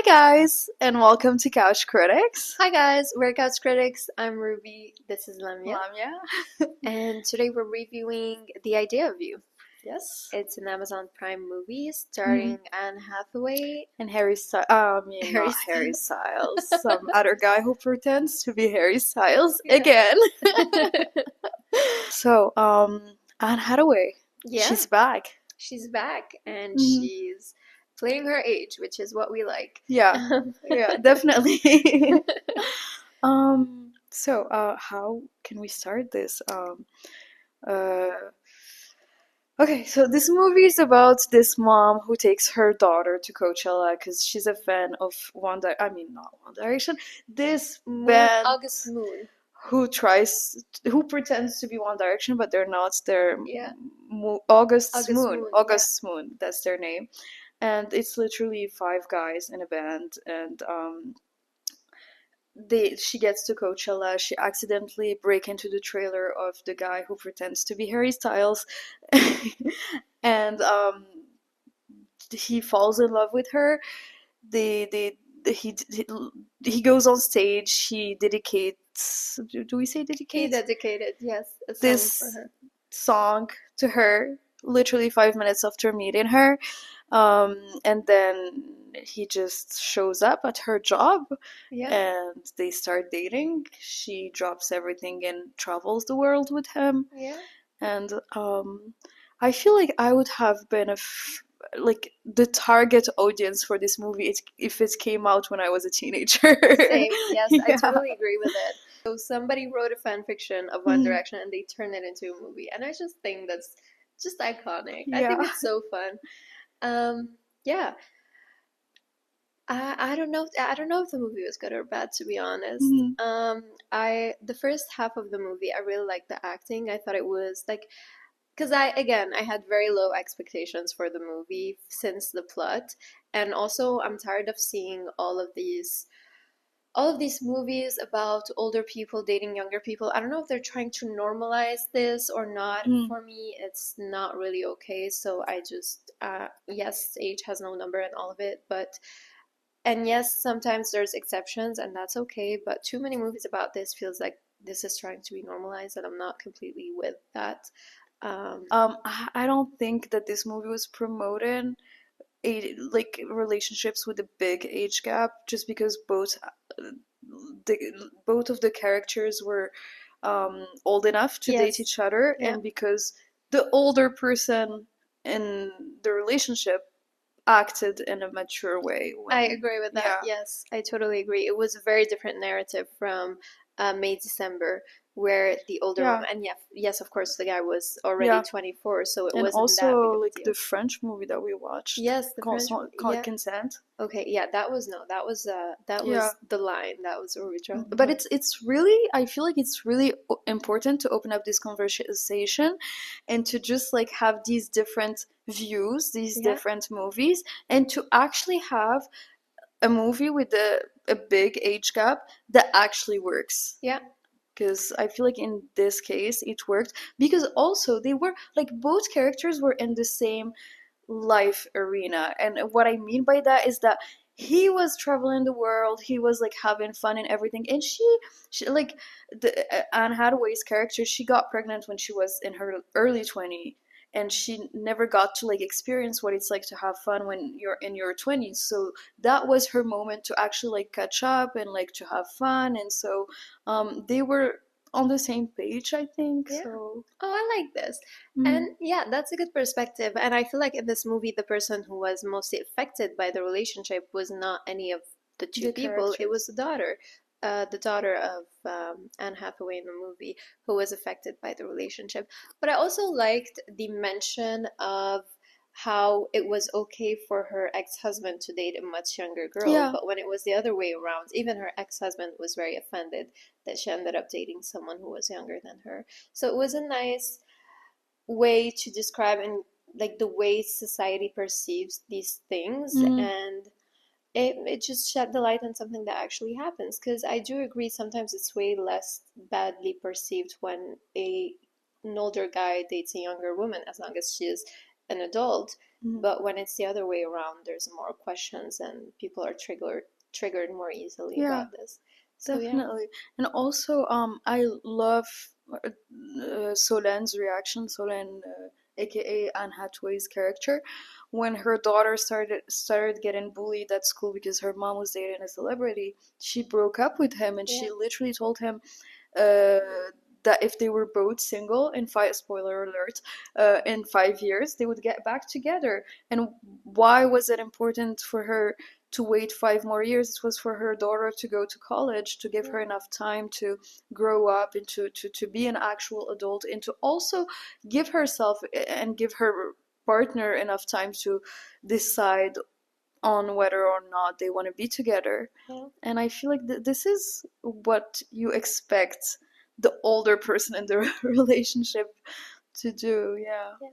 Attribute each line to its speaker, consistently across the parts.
Speaker 1: guys, and welcome to Couch Critics.
Speaker 2: Hi guys, we're Couch Critics. I'm Ruby. This is Lamia.
Speaker 1: Lamia.
Speaker 2: And today we're reviewing The Idea of You.
Speaker 1: Yes.
Speaker 2: It's an Amazon Prime movie starring Anne Hathaway.
Speaker 1: And Harry Styles.
Speaker 2: Harry
Speaker 1: Not Harry Styles. Some other guy who pretends to be Harry Styles
Speaker 2: Yeah.
Speaker 1: again. So, Anne Hathaway.
Speaker 2: Yeah,
Speaker 1: She's back.
Speaker 2: she's back and
Speaker 1: Mhm.
Speaker 2: she's playing her age, which is what we like.
Speaker 1: Yeah. Yeah, definitely. So, how can we start this? Okay, so this movie is about this mom who takes her daughter to Coachella because she's a fan of not One Direction. This band
Speaker 2: August Moon.
Speaker 1: who pretends to be One Direction, but they're not. They're
Speaker 2: Yeah.
Speaker 1: August
Speaker 2: August
Speaker 1: Moon.
Speaker 2: Moon,
Speaker 1: August Moon. That's their name, and it's literally 5 guys in a band, and she gets to Coachella. She accidentally break into the trailer of the guy who pretends to be Harry Styles, and he falls in love with her. He goes on stage. He dedicates. Do we say
Speaker 2: He
Speaker 1: dedicate?
Speaker 2: dedicated, yes, a song
Speaker 1: This
Speaker 2: for her.
Speaker 1: song to her. Literally 5 minutes after meeting her, and then he just shows up at her job.
Speaker 2: Yeah.
Speaker 1: And they start dating. She drops everything and travels the world with him.
Speaker 2: Yeah.
Speaker 1: And I feel like I would have been like the target audience for this movie if it came out when I was a teenager.
Speaker 2: Same, yes, I
Speaker 1: Yeah.
Speaker 2: totally agree with it. So somebody wrote a fan fiction of One Direction and they turned it into a movie, and I just think that's just iconic. I think
Speaker 1: Yeah.
Speaker 2: it's so fun. Yeah. I don't know. I don't know if the movie was good or bad, to be honest. The first half of the movie, I really liked the acting. I thought it was like, because I had very low expectations for the movie since the plot, and also I'm tired of seeing all of these movies about older people dating younger people. I don't know if they're trying to normalize this or not. For me, it's not really okay. So I just, yes, age has no number and all of it, and yes, sometimes there's exceptions and that's okay, but too many movies about this feels like this is trying to be normalized, and I'm not completely with that.
Speaker 1: I don't think that this movie was promoting relationships with a big age gap, just because both of the characters were old enough to date
Speaker 2: Yes.
Speaker 1: each other,
Speaker 2: Yeah.
Speaker 1: and because the older person in the relationship acted in a mature way.
Speaker 2: I agree with that.
Speaker 1: Yeah.
Speaker 2: Yes, I totally agree. It was a very different narrative from May December, where the older
Speaker 1: Yeah.
Speaker 2: woman, and yes, of course, the guy was already
Speaker 1: Yeah.
Speaker 2: 24, so it
Speaker 1: And
Speaker 2: wasn't that
Speaker 1: also
Speaker 2: big of a
Speaker 1: like
Speaker 2: deal.
Speaker 1: the French movie that we watched.
Speaker 2: Yes, the French one, yeah.
Speaker 1: Consent.
Speaker 2: Okay, yeah, that was
Speaker 1: Yeah.
Speaker 2: the line. That was where we draw.
Speaker 1: But it's really, I feel like it's really important to open up this conversation and to just like have these different views, these
Speaker 2: Yeah.
Speaker 1: different movies, and to actually have a movie with a big age gap that actually works.
Speaker 2: Yeah.
Speaker 1: Because I feel like in this case it worked, because also they were like, both characters were in the same life arena. And what I mean by that is that he was traveling the world, he was like having fun and everything, and she like Anne Hathaway's character, she got pregnant when she was in her early 20s, and she never got to like experience what it's like to have fun when you're in your 20s. So that was her moment to actually like catch up and like to have fun. And so they were on the same page, I think.
Speaker 2: Yeah.
Speaker 1: So
Speaker 2: Oh, I like this. And yeah, that's a good perspective. And I feel like in this movie, the person who was mostly affected by the relationship was not any of the two
Speaker 1: The
Speaker 2: people. It
Speaker 1: characters.
Speaker 2: was the daughter of Anne Hathaway in the movie, who was affected by the relationship. But I also liked the mention of how it was okay for her ex-husband to date a much younger girl.
Speaker 1: Yeah.
Speaker 2: But when it was the other way around, even her ex-husband was very offended that she ended up dating someone who was younger than her. So it was a nice way to describe and like the way society perceives these things, and it just shed the light on something that actually happens, because I do agree sometimes it's way less badly perceived when an older guy dates a younger woman, as long as she is an adult.
Speaker 1: Mhm.
Speaker 2: But when it's the other way around, there's more questions and people are triggered more easily
Speaker 1: Yeah,
Speaker 2: about this. So yeah.
Speaker 1: definitely. And also, I love Solen's reaction, aka Anne Hathaway's character, when her daughter started getting bullied at school because her mom was dating a celebrity. She broke up with him, and
Speaker 2: Yeah.
Speaker 1: she literally told him uh, that if they were both single in five spoiler alert in 5 years they would get back together. And why was it important for her to wait 5 more years? It was for her daughter to go to college, to give her
Speaker 2: Yeah.
Speaker 1: enough time to grow up and to be an actual adult, and to also give herself and give her partner enough time to decide on whether or not they want to be together.
Speaker 2: Yeah.
Speaker 1: And I feel like this is what you expect the older person in the relationship to do. Yeah.
Speaker 2: Yeah.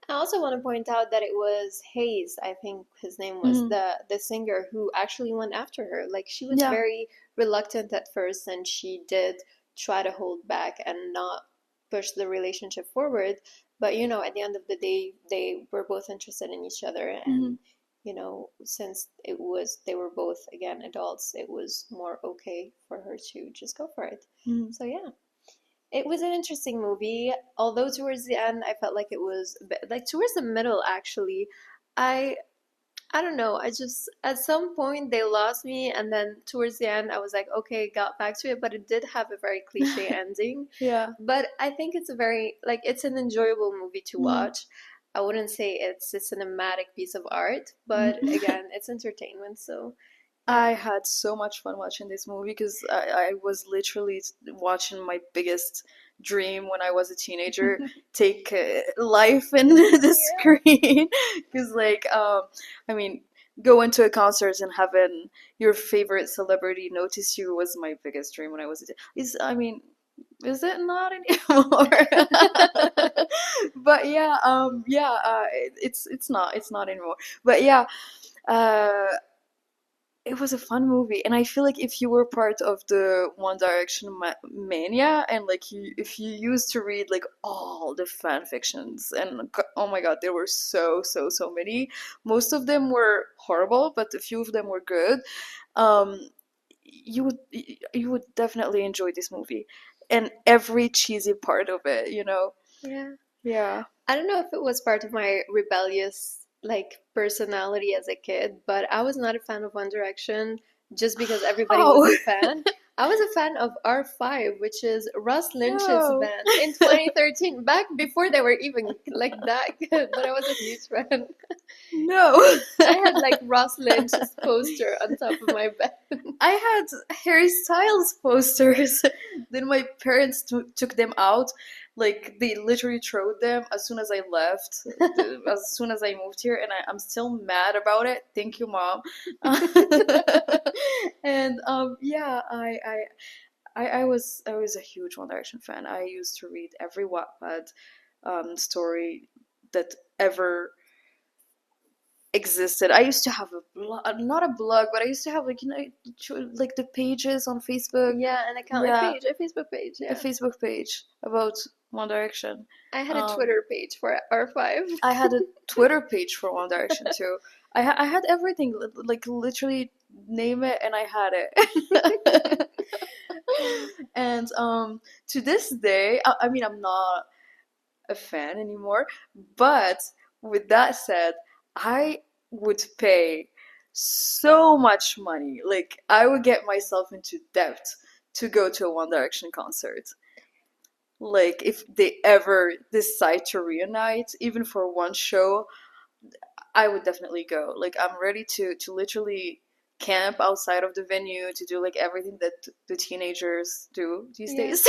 Speaker 2: I also want to point out that it was Hayes, I think his name was,
Speaker 1: Mhm.
Speaker 2: the singer who actually went after her. Like she was
Speaker 1: Yeah.
Speaker 2: very reluctant at first and she did try to hold back and not push the relationship forward. But you know, at the end of the day, they were both interested in each other
Speaker 1: Mhm.
Speaker 2: and you know, since it was they were both again adults, it was more okay for her to just go for it.
Speaker 1: Mhm.
Speaker 2: So yeah. It was an interesting movie, although towards the end I felt like it was a bit, like towards the middle actually. I I don't know. I just at some point they lost me, and then towards the end I was like, okay, got back to it, but it did have a very cliche ending.
Speaker 1: Yeah.
Speaker 2: But I think it's a very like it's an enjoyable movie to
Speaker 1: Mhm.
Speaker 2: watch. I wouldn't say it's a cinematic piece of art, but
Speaker 1: Mhm.
Speaker 2: again, it's entertainment, so yeah.
Speaker 1: I had so much fun watching this movie because I was literally watching my biggest dream when I was a teenager take life in the
Speaker 2: Yeah.
Speaker 1: screen. Because, like, I mean, going to a concert and having your favorite celebrity notice you was my biggest dream when I was a is I mean, is it not anymore? But yeah, it's not anymore. But yeah, uh it was a fun movie, and I feel like if you were part of the One Direction mania, and like if you used to read like all the fan fictions, and oh my god, there were so many. Most of them were horrible, but a few of them were good. um you would definitely enjoy this movie and every cheesy part of it,
Speaker 2: Yeah.
Speaker 1: yeah.
Speaker 2: I don't know if it was part of my rebellious like personality as a kid, but I was not a fan of One Direction just because everybody was
Speaker 1: Oh.
Speaker 2: a fan. I was a fan of R5, which is Ross Lynch's
Speaker 1: No.
Speaker 2: band in 2013, back before they were even like that good, but I was a huge fan.
Speaker 1: No.
Speaker 2: I had like Ross Lynch's poster on top of my bed.
Speaker 1: I had Harry Styles posters. Then my parents took them out. Like, they literally threw them as soon as I left, as soon as I moved here, and I'm still mad about it. Thank you, Mom. And yeah, I was a huge One Direction fan. I used to read every Wattpad story that ever existed. I used to have a blog, not a blog, but I used to have like like the pages on Facebook.
Speaker 2: Yeah, an account,
Speaker 1: Yeah,
Speaker 2: a Facebook page,
Speaker 1: a
Speaker 2: yeah.
Speaker 1: Facebook page about One Direction.
Speaker 2: I had a
Speaker 1: Um,
Speaker 2: Twitter page for R5.
Speaker 1: I had a Twitter page for One Direction too. I had everything, like literally name it, and I had it. And to this day, I mean, I'm not a fan anymore. But with that said, I would pay so much money. Like, I would get myself into debt to go to a One Direction concert. Like, if they ever decide to reunite, even for one show, I would definitely go. Like, I'm ready to literally camp outside of the venue to do like everything that the teenagers do these
Speaker 2: Yeah.
Speaker 1: days.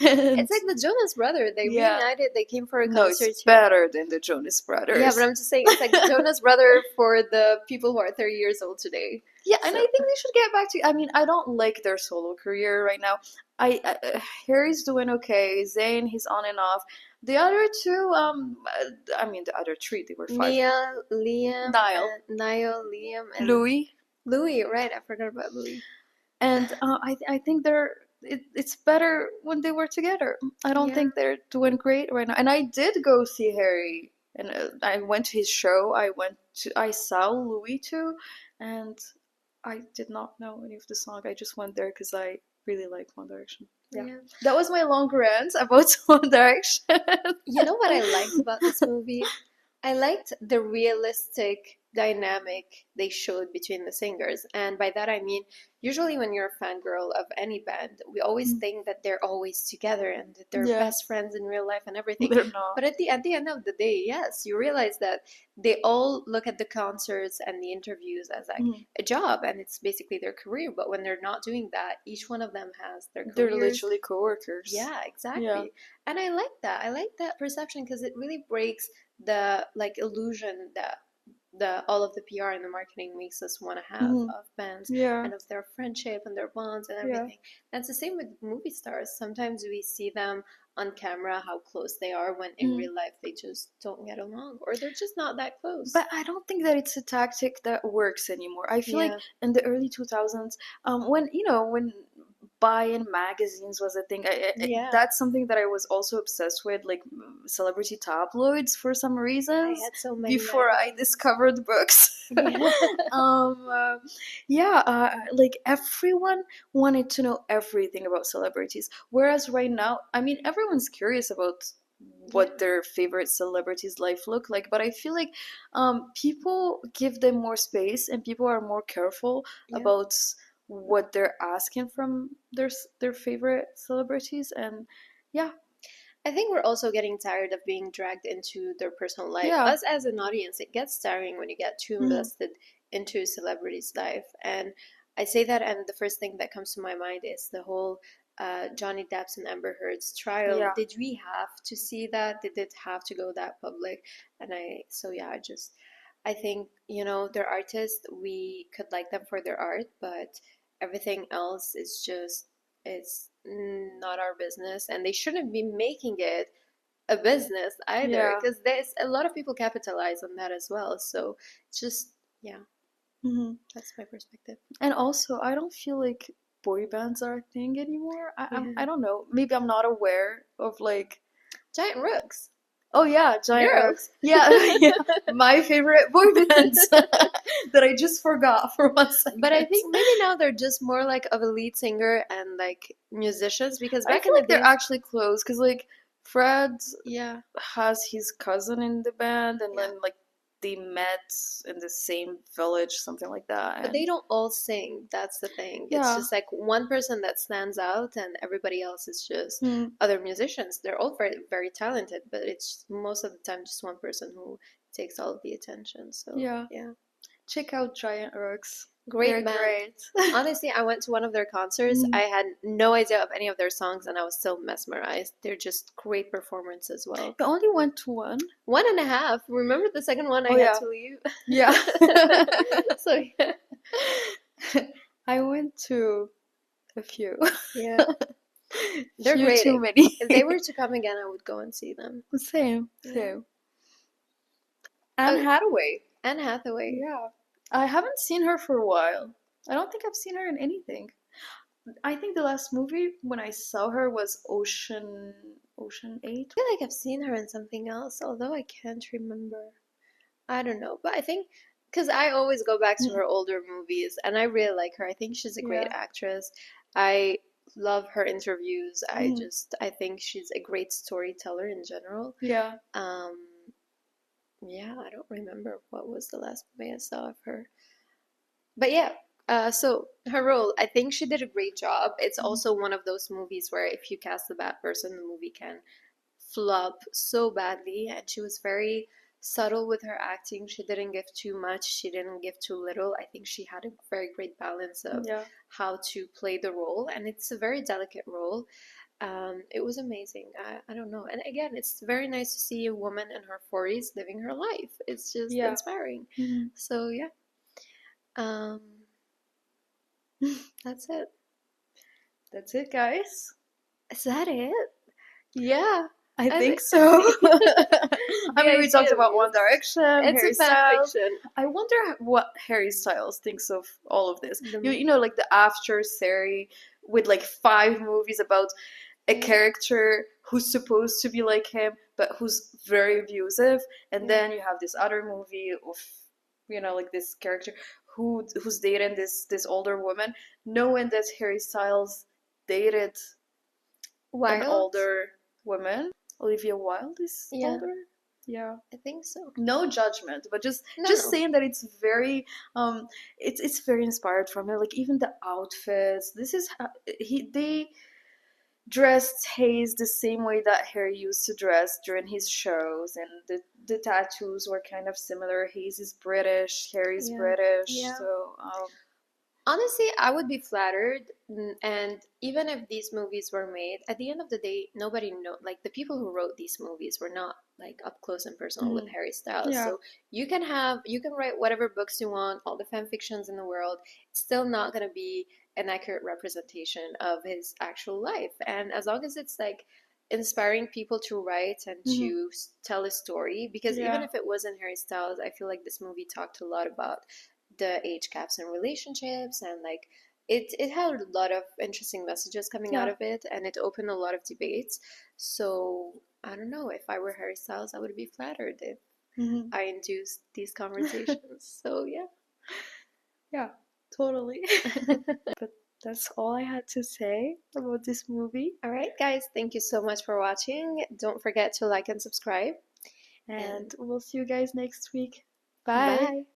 Speaker 1: And
Speaker 2: It's like the Jonas Brother. They
Speaker 1: yeah,
Speaker 2: reunited. They came for a
Speaker 1: no, it's
Speaker 2: concert here.
Speaker 1: better than the Jonas
Speaker 2: Yeah, but
Speaker 1: Brothers.
Speaker 2: I'm just saying it's like the Jonas Brother for the people who are 30 years old today.
Speaker 1: Yeah, and I
Speaker 2: So
Speaker 1: think they should get back to. I mean, I don't like their solo career right now. Harry's doing okay. Zayn, he's on and off. The other two, I mean, the other three, they were five.
Speaker 2: Mia, Liam,
Speaker 1: Niall,
Speaker 2: and Niall, Liam, and
Speaker 1: Louis,
Speaker 2: Louis. Right, I forgot about Louis.
Speaker 1: and I think it's better when they were together. I don't
Speaker 2: Yeah.
Speaker 1: think they're doing great right now. And I did go see Harry and I went to his show. I saw Louis too, and I did not know any of the song. I just went there because I really like One Direction. Yeah.
Speaker 2: Yeah.
Speaker 1: That was my long rant about One Direction.
Speaker 2: You know what I liked about this movie? I liked the realistic dynamic they showed between the singers. And by that I mean, usually when you're a fangirl of any band, we always think that they're always together and that they're
Speaker 1: Yeah.
Speaker 2: best friends in real life and everything.
Speaker 1: They're not.
Speaker 2: But at the end of the day, yes, you realize that they all look at the concerts and the interviews as like a job, and it's basically their career. But when they're not doing that, each one of them has their
Speaker 1: They're
Speaker 2: careers.
Speaker 1: literally coworkers.
Speaker 2: Yeah, exactly.
Speaker 1: Yeah.
Speaker 2: And I like that. I like that perception because it really breaks the like illusion that all of the PR and the marketing makes us want to have of bands
Speaker 1: Yeah.
Speaker 2: and of their friendship and their bonds and
Speaker 1: Yeah.
Speaker 2: everything. That's the same with movie stars. Sometimes we see them on camera how close they are when in real life they just don't get along or they're just not that close.
Speaker 1: But I don't think that it's a tactic that works anymore. I feel like
Speaker 2: Yeah.
Speaker 1: in the early 2000s, when buying magazines was a thing,
Speaker 2: Yeah.
Speaker 1: that's something that I was also obsessed with, like celebrity tabloids for some
Speaker 2: I
Speaker 1: reasons.
Speaker 2: had so many
Speaker 1: Before I
Speaker 2: magazines.
Speaker 1: discovered books. Like everyone wanted to know everything about celebrities. Whereas right now, I mean, everyone's curious about what their favorite celebrities' life look like, but I feel like people give them more space and people are more careful
Speaker 2: Yeah.
Speaker 1: about what they're asking from their favorite celebrities, and yeah.
Speaker 2: I think we're also getting tired of being dragged into their personal life.
Speaker 1: Yeah.
Speaker 2: Us as an audience, it gets tiring when you get too invested into a celebrity's life. And I say that, and the first thing that comes to my mind is the whole Johnny Depp's and Amber Heard's trial.
Speaker 1: Yeah.
Speaker 2: Did we have to see that? Did it have to go that public? And I think, they're artists. We could like them for their art, but everything else is just, it's not our business, and they shouldn't be making it a business either
Speaker 1: Yeah.
Speaker 2: because there's a lot of people capitalize on that as well. So it's just, yeah, that's my perspective.
Speaker 1: And also, I don't feel like boy bands are a thing anymore.
Speaker 2: Yeah.
Speaker 1: I don't know. Maybe I'm not aware of like.
Speaker 2: Giant Rooks.
Speaker 1: Oh yeah, Giant
Speaker 2: Girls.
Speaker 1: Rooks. Yeah, yeah. My favorite boy bands that I just forgot for 1 second.
Speaker 2: But I think maybe now they're just more like of a lead singer and like musicians because
Speaker 1: I
Speaker 2: back
Speaker 1: feel
Speaker 2: in
Speaker 1: like
Speaker 2: the
Speaker 1: they're
Speaker 2: days,
Speaker 1: actually close because like Fred
Speaker 2: yeah,
Speaker 1: has his cousin in the band, and
Speaker 2: Yeah.
Speaker 1: then like they met in the same village, something like that.
Speaker 2: but
Speaker 1: And
Speaker 2: they don't all sing. That's the thing. It's
Speaker 1: Yeah.
Speaker 2: just like one person that stands out, and everybody else is just
Speaker 1: Mm.
Speaker 2: other musicians. They're all very, very talented, but it's most of the time just one person who takes all of the attention. So
Speaker 1: Yeah.
Speaker 2: yeah.
Speaker 1: Check out Giant Rooks.
Speaker 2: Great
Speaker 1: They're
Speaker 2: band.
Speaker 1: great.
Speaker 2: Honestly, I went to one of their concerts. I had no idea of any of their songs, and I was still mesmerized. They're just great performers as well.
Speaker 1: You only went to one?
Speaker 2: 1.5. Remember the second one I
Speaker 1: Oh,
Speaker 2: had
Speaker 1: yeah.
Speaker 2: to leave?
Speaker 1: Yeah.
Speaker 2: So yeah.
Speaker 1: I went to a few.
Speaker 2: Yeah. They're
Speaker 1: Few
Speaker 2: great.
Speaker 1: too many.
Speaker 2: If they were to come again, I would go and see them.
Speaker 1: Same.
Speaker 2: Yeah.
Speaker 1: Same. Anne Hathaway.
Speaker 2: Anne Hathaway.
Speaker 1: Yeah. I haven't seen her for a while. I don't think I've seen her in anything. I think the last movie when I saw her was Ocean 8.
Speaker 2: I feel like I've seen her in something else, although I can't remember. I don't know, but I think because I always go back to her older movies, and I really like her. I think she's a great actress. I love her interviews. I think she's a great storyteller in general.
Speaker 1: Yeah.
Speaker 2: Yeah, I don't remember what was the last movie I saw of her. But yeah, so her role, I think she did a great job. It's also one of those movies where if you cast a bad person, the movie can flop so badly. And she was very subtle with her acting. She didn't give too much. She didn't give too little. I think she had a very great balance of how to play the role. And it's a very delicate role. It was amazing. I don't know. And again, it's very nice to see a woman in her 40s living her life. It's just inspiring. So yeah. That's it.
Speaker 1: That's it, guys.
Speaker 2: Is that it?
Speaker 1: Yeah, I think so. I mean, we talked about One Direction,
Speaker 2: It's
Speaker 1: Harry
Speaker 2: a fan
Speaker 1: Styles.
Speaker 2: fiction.
Speaker 1: I wonder what Harry Styles thinks of all of this.
Speaker 2: The-
Speaker 1: You know, like the after series with like 5 movies about a character who's supposed to be like him, but who's very abusive. And then you have this other movie of, like this character who's dating this older woman, knowing that Harry Styles dated an
Speaker 2: Wild?
Speaker 1: older woman. Olivia Wilde is
Speaker 2: Yeah,
Speaker 1: older. Yeah.
Speaker 2: I think so.
Speaker 1: No judgment, but just
Speaker 2: No,
Speaker 1: just
Speaker 2: no.
Speaker 1: saying that it's very it's very inspired from it. Like even the outfits. This is how they dressed Hayes the same way that Harry used to dress during his shows, and the tattoos were kind of similar. Hayes is British, Harry's
Speaker 2: Yeah.
Speaker 1: British,
Speaker 2: Yeah.
Speaker 1: so
Speaker 2: Honestly, I would be flattered, and even if these movies were made, at the end of the day, nobody know. Like the people who wrote these movies were not like up close and personal with Harry Styles.
Speaker 1: yeah.
Speaker 2: So you can write whatever books you want, all the fan fictions in the world. It's still not gonna be an accurate representation of his actual life. And as long as it's like inspiring people to write and to tell a story, because even
Speaker 1: Yeah.
Speaker 2: if it wasn't Harry Styles, I feel like this movie talked a lot about the age gaps in relationships, and like it had a lot of interesting messages coming out
Speaker 1: Yeah.
Speaker 2: of it, and it opened a lot of debates. So I don't know, if I were Harry Styles, I would be flattered if I induced these conversations. So yeah.
Speaker 1: Yeah, totally. But that's all I had to say about this movie.
Speaker 2: All right, guys, thank you so much for watching. Don't forget to like and subscribe.
Speaker 1: And we'll see you guys next week.
Speaker 2: Bye.
Speaker 1: Bye.